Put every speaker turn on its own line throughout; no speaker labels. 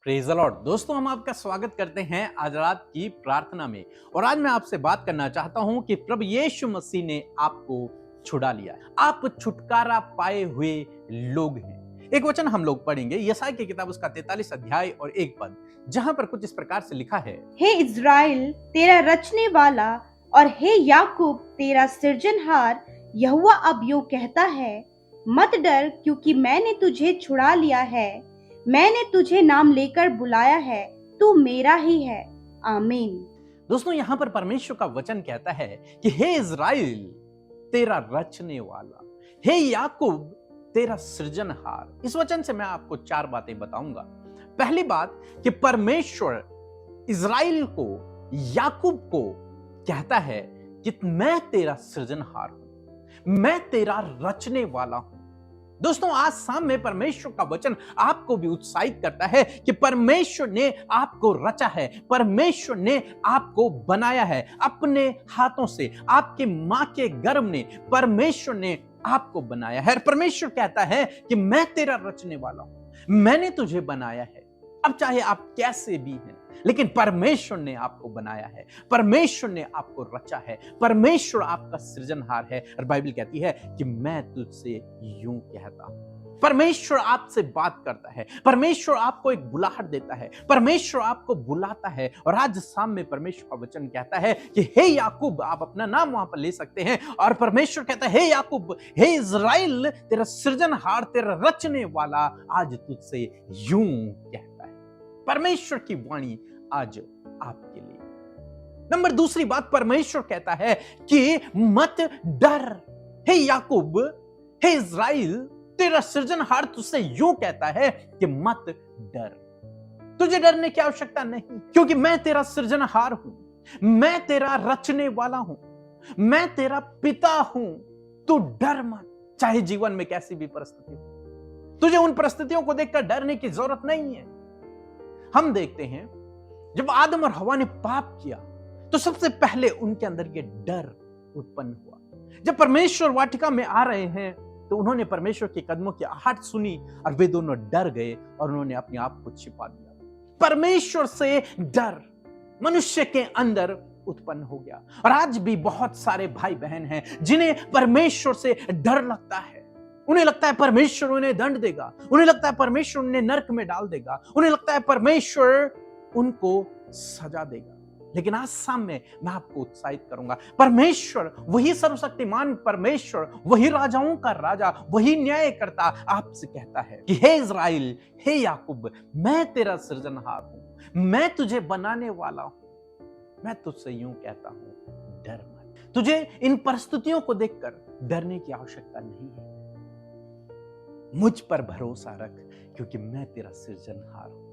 Praise the Lord. दोस्तों, हम आपका स्वागत करते हैं आज रात की प्रार्थना में। और आज मैं आपसे बात करना चाहता हूं कि प्रभु यीशु मसीह ने आपको छुड़ा लिया है। आप छुटकारा पाए हुए लोग हैं। एक वचन हम लोग पढ़ेंगे यशायाह की किताब उसका 43 अध्याय और 1 पद, जहां पर कुछ इस प्रकार से लिखा है।
हे इज़राइल तेरा रचने वाला और हे याकूब तेरा सृजनहार यहोवा अब यूं कहता है, मत डर, क्योंकि मैंने तुझे छुड़ा लिया है, मैंने तुझे नाम लेकर बुलाया है, तू मेरा ही है। आमीन।
दोस्तों, यहां पर परमेश्वर का वचन कहता है कि हे इज़राइल तेरा रचने वाला, हे याकूब तेरा सृजनहार। इस वचन से मैं आपको 4 बातें बताऊंगा। पहली बात कि परमेश्वर इज़राइल को, याकूब को कहता है कि मैं तेरा सृजनहार हूं, मैं तेरा रचने वाला हूं। दोस्तों, आज शाम में परमेश्वर का वचन आपको भी उत्साहित करता है कि परमेश्वर ने आपको रचा है, परमेश्वर ने आपको बनाया है अपने हाथों से। आपके मां के गर्भ ने परमेश्वर ने आपको बनाया है। परमेश्वर कहता है कि मैं तेरा रचने वाला हूं, मैंने तुझे बनाया है। अब चाहे आप कैसे भी हैं, लेकिन परमेश्वर ने आपको बनाया है, परमेश्वर ने आपको रचा है, परमेश्वर आपका सृजनहार है। और बाइबल कहती है कि मैं तुझसे यूं कहता हूं। परमेश्वर आपसे बात करता है, परमेश्वर आपको एक बुलाहट देता है, परमेश्वर आपको बुलाता है। और आज शाम में परमेश्वर का वचन कहता है कि हे याकूब, आप अपना नाम वहां पर ले सकते हैं। और परमेश्वर कहता है, हे याकूब, हे इज़राइल तेरा सृजनहार, तेरा रचने वाला आज तुझसे यूं कहता है। परमेश्वर की वाणी आज आपके लिए। नंबर दूसरी बात, परमेश्वर कहता है कि मत डर। हे याकूब, हे इज़राइल तेरा सृजनहार तुझसे यूं कहता है कि मत डर। तुझे डरने की आवश्यकता नहीं, क्योंकि मैं तेरा सृजनहार हूं, मैं तेरा रचने वाला हूं, मैं तेरा पिता हूं। तू डर मत, चाहे जीवन में कैसी भी परिस्थिति हो। तुझे उन परिस्थितियों को देखकर डरने की जरूरत नहीं है। हम देखते हैं जब आदम और हवा ने पाप किया तो सबसे पहले उनके अंदर यह डर उत्पन्न हुआ। जब परमेश्वर वाटिका में आ रहे हैं तो उन्होंने परमेश्वर के कदमों की आहट सुनी और वे दोनों डर गए और उन्होंने अपने आप को छिपा दिया। परमेश्वर से डर मनुष्य के अंदर उत्पन्न हो गया। और आज भी बहुत सारे भाई बहन हैं जिन्हें परमेश्वर से डर लगता है। उन्हें लगता है परमेश्वर उन्हें दंड देगा, उन्हें लगता है परमेश्वर उन्हें नरक में डाल देगा, उन्हें लगता है परमेश्वर उनको सजा देगा। लेकिन आज शाम में मैं आपको उत्साहित करूंगा, परमेश्वर वही सर्वशक्तिमान परमेश्वर, वही राजाओं का राजा, वही न्यायकर्ता आपसे कहता है कि हे इज़राइल, हे याकूब, मैं तेरा सृजनहार हूं, मैं तुझे बनाने वाला हूं। मैं तुझसे यूं कहता हूं, डर मत। तुझे इन परिस्थितियों को देखकर डरने की आवश्यकता नहीं है। मुझ पर भरोसा रख, क्योंकि मैं तेरा सृजनहार हूं।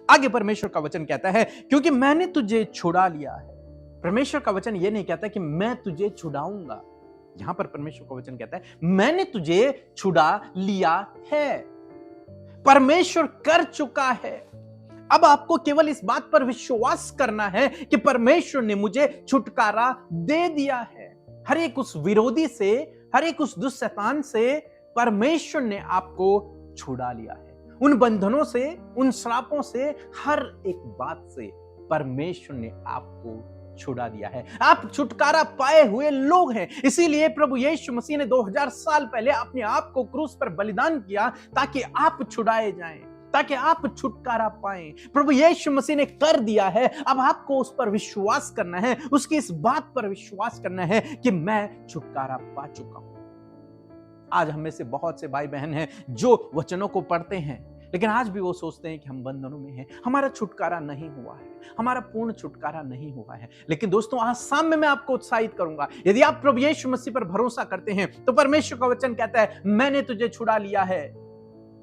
आगे परमेश्वर का वचन कहता है, क्योंकि मैंने तुझे छुड़ा लिया है। परमेश्वर का वचन यह नहीं कहता कि मैं तुझे छुड़ाऊंगा। यहां पर परमेश्वर का वचन कहता है, मैंने तुझे छुड़ा लिया है। परमेश्वर कर चुका है। अब आपको केवल इस बात पर विश्वास करना है कि परमेश्वर ने मुझे छुटकारा दे दिया है। हर एक उस विरोधी से, हर एक उस दुष्शैतान से परमेश्वर ने आपको छुड़ा लिया है। उन बंधनों से, उन श्रापों से, हर एक बात से परमेश्वर ने आपको छुड़ा दिया है। आप छुटकारा पाए हुए लोग हैं। इसीलिए प्रभु यीशु मसीह ने 2000 साल पहले अपने आप को क्रूस पर बलिदान किया ताकि आप छुड़ाए जाएं, ताकि आप छुटकारा पाएं। प्रभु यीशु मसीह ने कर दिया है। अब आपको उस पर विश्वास करना है, उसकी इस बात पर विश्वास करना है कि मैं छुटकारा पा चुका हूं। आज हम में से बहुत से भाई बहन हैं जो वचनों को पढ़ते हैं, लेकिन आज भी वो सोचते हैं कि हम बंधनों में हैं, हमारा छुटकारा नहीं हुआ है, हमारा पूर्ण छुटकारा नहीं हुआ है। लेकिन दोस्तों, आज शाम में मैं आपको उत्साहित करूंगा, यदि आप प्रभु यीशु मसीह पर भरोसा करते हैं तो परमेश्वर का वचन कहता है, मैंने तुझे छुड़ा लिया है,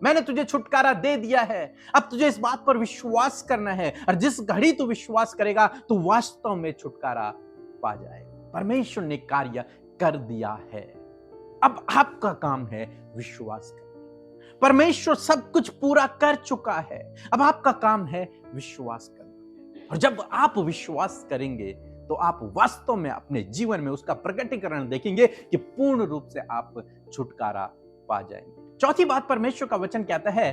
मैंने तुझे छुटकारा दे दिया है। अब तुझे इस बात पर विश्वास करना है, और जिस घड़ी तू विश्वास करेगा तो वास्तव में छुटकारा पा जाएगा। परमेश्वर ने कार्य कर दिया है। अब आपका काम है विश्वास करना। परमेश्वर सब कुछ पूरा कर चुका है, अब आपका काम है विश्वास करना। और जब आप विश्वास करेंगे तो आप वास्तव में अपने जीवन में उसका प्रकटीकरण देखेंगे कि पूर्ण रूप से आप छुटकारा पा जाएंगे। चौथी बात, परमेश्वर का वचन कहता है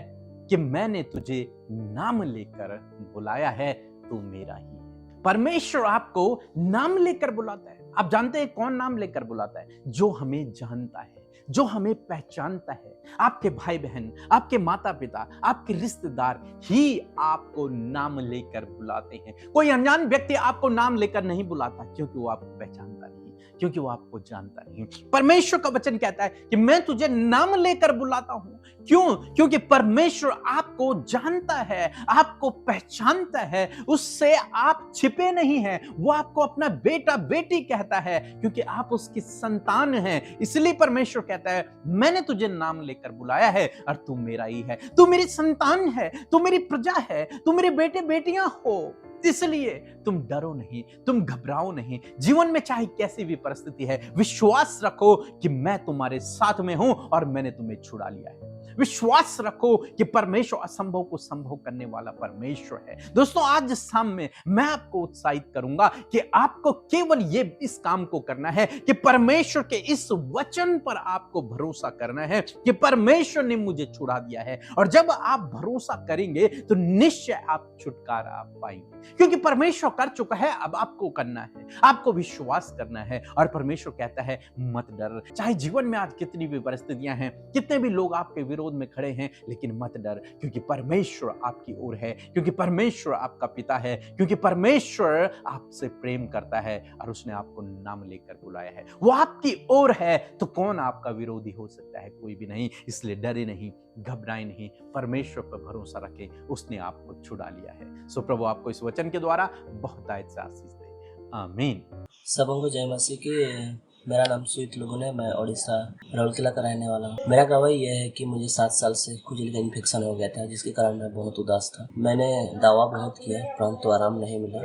कि मैंने तुझे नाम लेकर बुलाया है, तू मेरा ही है। परमेश्वर आपको नाम लेकर बुलाता है। आप जानते हैं कौन नाम लेकर बुलाता है? जो हमें जानता है, जो हमें पहचानता है। आपके भाई बहन, आपके माता पिता, आपके रिश्तेदार ही आपको नाम लेकर बुलाते हैं। कोई अनजान व्यक्ति आपको नाम लेकर नहीं बुलाता, क्योंकि वो आपको पहचानता नहीं, क्योंकि वो आपको जानता नहीं। परमेश्वर का वचन कहता है कि मैं तुझे नाम लेकर बुलाता हूं। क्यों? क्योंकि परमेश्वर आपको जानता है, आपको पहचानता है, उससे आप छिपे नहीं हैं। वो आपको अपना बेटा बेटी कहता है, क्योंकि आप उसकी संतान हैं। इसलिए परमेश्वर कहता है मैंने तुझे नाम लेकर बुलाया है और तू मेरा ही है, तू मेरी संतान है, तू मेरी प्रजा है, तू मेरे बेटे बेटियां हो। इसलिए तुम डरो नहीं, तुम घबराओ नहीं। जीवन में चाहे कैसी भी परिस्थिति है, विश्वास रखो कि मैं तुम्हारे साथ में हूं और मैंने तुम्हें छुड़ा लिया है। विश्वास रखो कि परमेश्वर असंभव को संभव करने वाला परमेश्वर है। दोस्तों, आज शाम में मैं आपको उत्साहित करूंगा कि आपको केवल ये इस काम को करना है कि परमेश्वर के इस वचन पर आपको भरोसा करना है कि परमेश्वर ने मुझे छुड़ा दिया है। और जब आप भरोसा करेंगे तो निश्चय आप छुटकारा पाएंगे, क्योंकि परमेश्वर कर चुका है। अब आपको करना है, आपको विश्वास करना है। और परमेश्वर कहता है मत डर। चाहे जीवन में आज कितनी भी परिस्थितियां हैं, कितने भी लोग आपके विरोध में खड़े हैं, लेकिन मत डर, क्योंकि परमेश्वर आपकी ओर है, क्योंकि परमेश्वर आपका पिता है, क्योंकि परमेश्वर आपसे प्रेम करता है और उसने आपको नाम लेकर बुलाया है। वो आपकी ओर है, तो कौन आपका विरोधी हो सकता है? कोई भी नहीं। इसलिए डरे नहीं, घबराए नहीं, परमेश्वर पर भरोसा रखें, उसने आपको छुड़ा लिया है। सो प्रभु आपको इस वचन के द्वारा बहुत आशीष दे। आमीन।
सबों को जय मसीह की। मेरा नाम सुमित लोगुन है। मैं उड़ीसा राउरकेला का रहने वाला हूँ। मेरा गवाही यह है कि मुझे 7 साल से खुजली का इन्फेक्शन हो गया था, जिसके कारण मैं बहुत उदास था। मैंने दवा बहुत किया, परंतु आराम नहीं मिला।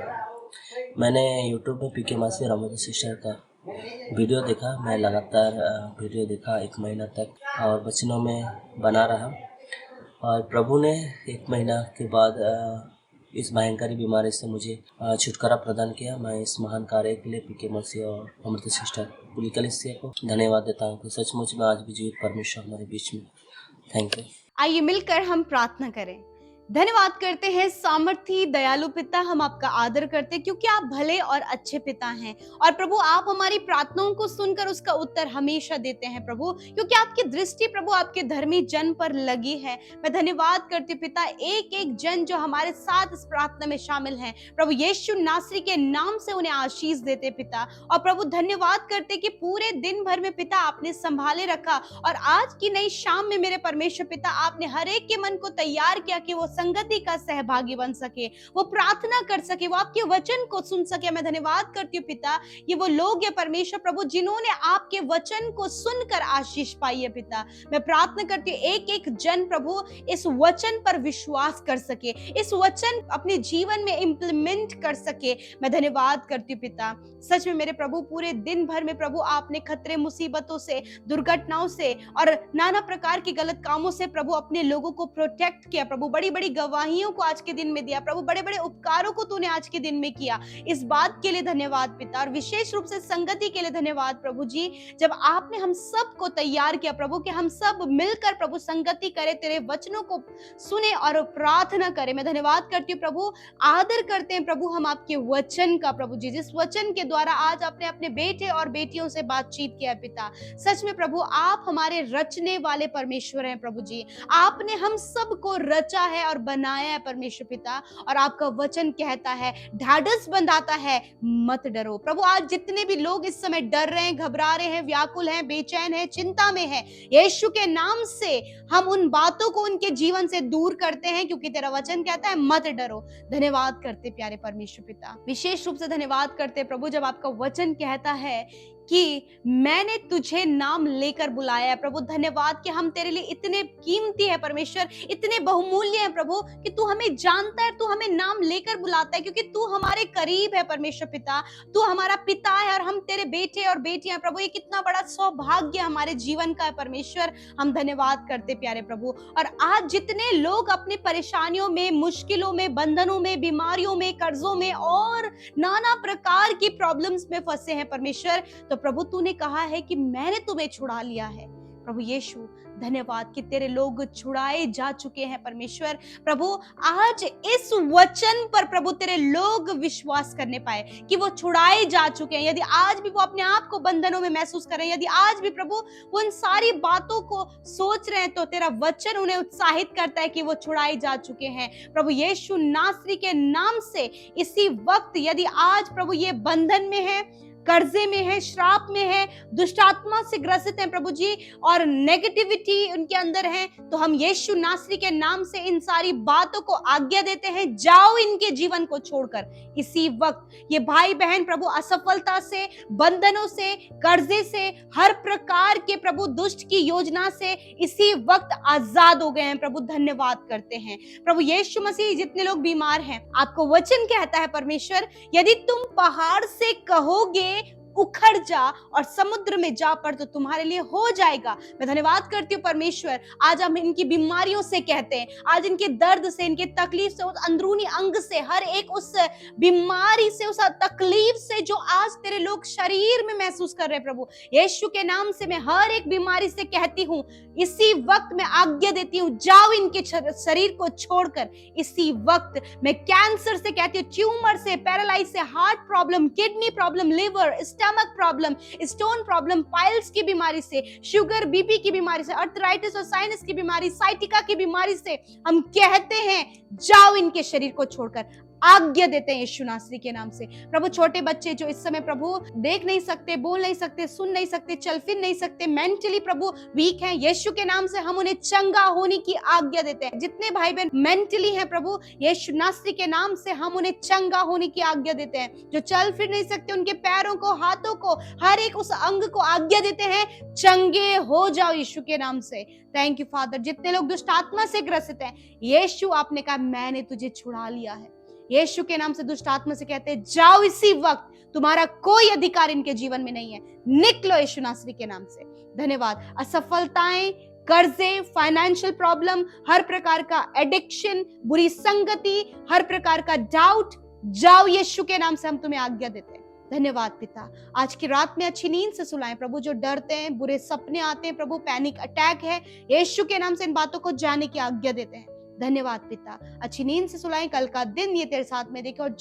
मैंने यूट्यूब में पीके मासी रामोद सिस्टर का वीडियो देखा। मैं लगातार वीडियो देखा 1 महीना तक और वचनों में बना रहा। और प्रभु ने 1 महीना के बाद इस भयंकर बीमारी से मुझे छुटकारा प्रदान किया। मैं इस महान कार्य के लिए पीके मसीह और अमृत सिस्टर पूरी कलीसिया को धन्यवाद देता हूँ कि सचमुच में आज भी जीवित परमेश्वर हमारे बीच में। Thank you.
आइए मिलकर हम प्रार्थना करें। धन्यवाद करते हैं सामर्थी दयालु पिता, हम आपका आदर करते हैं क्योंकि आप भले और अच्छे पिता हैं। और प्रभु आप हमारी प्रार्थनाओं को सुनकर उसका उत्तर हमेशा देते हैं प्रभु, क्योंकि आपकी दृष्टि प्रभु आपके धर्मी जन पर लगी है। मैं धन्यवाद करती हूँ पिता, एक एक जन जो हमारे साथ इस प्रार्थना में शामिल हैं, प्रभु यीशु नासरी के नाम से उन्हें आशीष देते पिता। और प्रभु धन्यवाद करते कि पूरे दिन भर में पिता आपने संभाले रखा और आज की नई शाम में मेरे परमेश्वर पिता आपने हर एक के मन को तैयार किया कि वो संगति का सहभागी बन सके, वो प्रार्थना कर सके, वो आपके वचन को सुन सके। मैं धन्यवाद करती हूँ पिता, ये वो लोग है परमेश्वर प्रभु जिन्होंने आपके वचन को सुनकर आशीष पाई है पिता। मैं प्रार्थना करती हूँ एक एक जन प्रभु इस वचन पर विश्वास कर सके, इस वचन अपने जीवन में इंप्लीमेंट कर सके। मैं धन्यवाद करती हूँ पिता। सच में मेरे प्रभु पूरे दिन भर में प्रभु आपने खतरे मुसीबतों से, दुर्घटनाओं से और नाना प्रकार के गलत कामों से प्रभु अपने लोगों को प्रोटेक्ट किया प्रभु। बड़ी बड़ी गवाहियों को आज के दिन में दिया प्रभु, बड़े बड़े उपकारों को तूने आज के दिन में किया। इस बात के लिए धन्यवाद पिता, और विशेष रूप से संगति के लिए धन्यवाद प्रभु जी, जब आपने हम सबको तैयार किया प्रभु कि हम सब मिलकर प्रभु संगति करें, तेरे वचनों को सुने और प्रार्थना करें। मैं धन्यवाद करती हूँ प्रभु, आदर करते हैं प्रभु हम आपके वचन का प्रभु जी, जिस वचन के द्वारा आज आपने अपने बेटे और बेटियों से बातचीत किया पिता। सच में प्रभु आप हमारे रचने वाले परमेश्वर हैं प्रभु जी, आपने हम सबको रचा है और बनाया है परमेश्वर पिता। और आपका वचन कहता है, ढाढ़स बंधाता है, मत डरो प्रभु। आज जितने भी लोग इस समय डर रहे हैं, घबरा रहे हैं, व्याकुल हैं, बेचैन हैं, चिंता में हैं, यीशु के नाम से हम उन बातों को उनके जीवन से दूर करते हैं, क्योंकि तेरा वचन कहता है मत डरो। धन्यवाद करते प्यारे परमेश्वर पिता, विशेष रूप से धन्यवाद करते प्रभु जब आपका वचन कहता है कि मैंने तुझे नाम लेकर बुलाया है प्रभु। धन्यवाद कि हम तेरे लिए इतने कीमती है परमेश्वर, इतने बहुमूल्य है प्रभु कि तू हमें जानता है, तू हमें नाम लेकर बुलाता है, क्योंकि तू हमारे करीब है परमेश्वर पिता। तू हमारा पिता है और हम तेरे बेटे और बेटियां प्रभु। ये कितना बड़ा सौभाग्य हमारे जीवन का है परमेश्वर। हम धन्यवाद करते प्यारे प्रभु। और आज जितने लोग अपनी परेशानियों में, मुश्किलों में, बंधनों में, बीमारियों में, कर्जों में और नाना प्रकार की प्रॉब्लम्स में फंसे हैं परमेश्वर, तो प्रभु तूने कहा है कि मैंने तुम्हें छुड़ा लिया है प्रभु यीशु। धन्यवाद कि तेरे लोग छुड़ाए जा चुके हैं परमेश्वर। प्रभु आज इस वचन पर प्रभु तेरे लोग विश्वास करने पाए कि वो छुड़ाए जा चुके हैं। यदि आज भी वो अपने आप को बंधनों में महसूस कर रहे हैं, यदि आज भी प्रभु वो उन सारी बातों को सोच रहे हैं, तो तेरा वचन उन्हें उत्साहित करता है कि वो छुड़ाए जा चुके हैं। प्रभु यीशु नासरी के नाम से इसी वक्त यदि आज प्रभु ये बंधन में है, कर्जे में है, श्राप में है, दुष्ट आत्मा से ग्रसित है प्रभु जी, और नेगेटिविटी उनके अंदर है, तो हम यीशु नासरी के नाम से इन सारी बातों को आज्ञा देते हैं, जाओ इनके जीवन को छोड़कर। इसी वक्त ये भाई बहन प्रभु असफलता से, बंधनों से, कर्जे से, हर प्रकार के प्रभु दुष्ट की योजना से इसी वक्त आजाद हो गए हैं प्रभु। धन्यवाद करते हैं प्रभु यीशु मसीह। जितने लोग बीमार हैं, आपको वचन कहता है परमेश्वर, यदि तुम पहाड़ से कहोगे उखड़ जा और समुद्र में जा पड़, तो तुम्हारे लिए हो जाएगा। मैं धन्यवाद करती हूँ परमेश्वर, आज हम इनकी बीमारियों से कहते हैं, आज इनके दर्द से, इनके तकलीफ से, उस अंदरूनी अंग से, हर एक उस बीमारी से, उस तकलीफ से जो आज तेरे लोग शरीर में महसूस कर रहे हैं प्रभु, यीशु के नाम से मैं हर एक बीमारी से कहती हूँ, इसी वक्त मैं आज्ञा देती हूँ, जाओ इनके शरीर को छोड़कर। इसी वक्त मैं कैंसर से कहती हूँ, ट्यूमर से, पैरालाइज से, heart problem, kidney problem, liver, stomach problem, stone problem, piles की बीमारी से, शुगर, बीपी की बीमारी से, अर्थराइटिस और साइनस की बीमारी, साइटिका की बीमारी से हम कहते हैं, जाओ इनके शरीर को छोड़कर। आज्ञा देते हैं यीशु नासरी के नाम से। प्रभु छोटे बच्चे जो इस समय प्रभु देख नहीं सकते, बोल नहीं सकते, सुन नहीं सकते, चल फिर नहीं सकते, मेंटली प्रभु वीक हैं, यीशु के नाम से हम उन्हें चंगा होने की आज्ञा देते हैं। जितने भाई बहन मेंटली हैं प्रभु, यीशु नासरी के नाम से हम उन्हें चंगा होने की आज्ञा देते हैं। जो चल फिर नहीं सकते, उनके पैरों को, हाथों को, हर एक उस अंग को आज्ञा देते हैं, चंगे हो जाओ यीशु के नाम से। Thank you father. जितने लोग दुष्ट आत्मा से ग्रसित हैं, यीशु आपने कहा मैंने तुझे छुड़ा लिया है। यीशु के नाम से दुष्ट आत्मा से कहते हैं, जाओ इसी वक्त, तुम्हारा कोई अधिकार इनके जीवन में नहीं है, निकलो यीशु नासरी के नाम से। धन्यवाद। असफलताएं, कर्जे, फाइनेंशियल प्रॉब्लम, हर प्रकार का एडिक्शन, बुरी संगति, हर प्रकार का डाउट, जाओ यीशु के नाम से हम तुम्हें आज्ञा देते हैं। धन्यवाद पिता। आज की रात में अच्छी नींद से सुलाएं प्रभु। जो डरते हैं, बुरे सपने आते हैं प्रभु, पैनिक अटैक है, यीशु के नाम से इन बातों को जाने की आज्ञा देते हैं। धन्यवाद पिता। अच्छी नींद से सुलाएं, कल का दिन ये तेरे साथ में देखे, और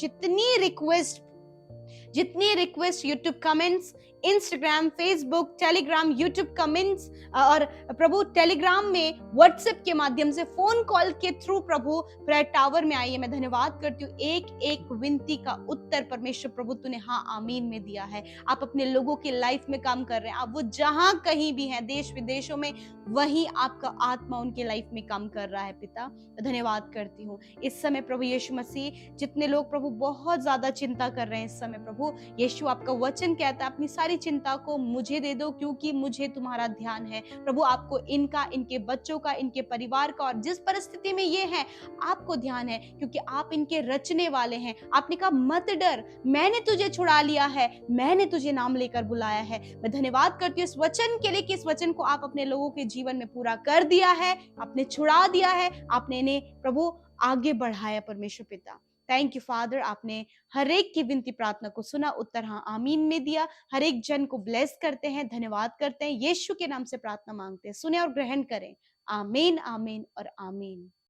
जितनी request YouTube comments, Instagram, Facebook, Telegram, YouTube comments और प्रभु टेलीग्राम में, व्हाट्सएप के माध्यम से, फोन कॉल के थ्रू प्रभु प्रेयर टावर में आई है, मैं धन्यवाद करती हूँ। एक एक विनती का उत्तर परमेश्वर प्रभु तूने हाँ आमीन में दिया है। आप अपने लोगों की लाइफ में काम कर रहे हैं। आप वो जहां कहीं भी हैं, देश विदेशों में, वहीं आपका आत्मा उनके लाइफ में काम कर रहा है पिता। धन्यवाद करती हूँ। इस समय प्रभु यीशु मसीह, जितने लोग प्रभु बहुत ज्यादा चिंता कर रहे हैं इस समय प्रभु यीशु, आपका वचन कहता है अपनी सारी चिंता को मुझे दे दो, क्योंकि मुझे तुम्हारा ध्यान है। प्रभु आपको इनका, इनके बच्चों का, इनके परिवार का, और जिस परिस्थिति में ये है आपको ध्यान है, क्योंकि आप इनके रचने वाले हैं। आपने कहा मत डर, मैंने तुझे छुड़ा लिया है, मैंने तुझे नाम लेकर बुलाया है। मैं धन्यवाद करती हूँ इस वचन के लिए कि इस वचन को आप अपने लोगों के जीवन में पूरा कर दिया है, आपने छुड़ा दिया है, आपने इन्हें प्रभु आगे बढ़ाया परमेश्वर पिता। Thank you father. आपने हर एक की विनती प्रार्थना को सुना, उत्तर हाँ आमीन में दिया। हर एक जन को ब्लेस करते हैं, धन्यवाद करते हैं, यीशु के नाम से प्रार्थना मांगते हैं, सुने और ग्रहण करें। आमीन, आमीन और आमीन।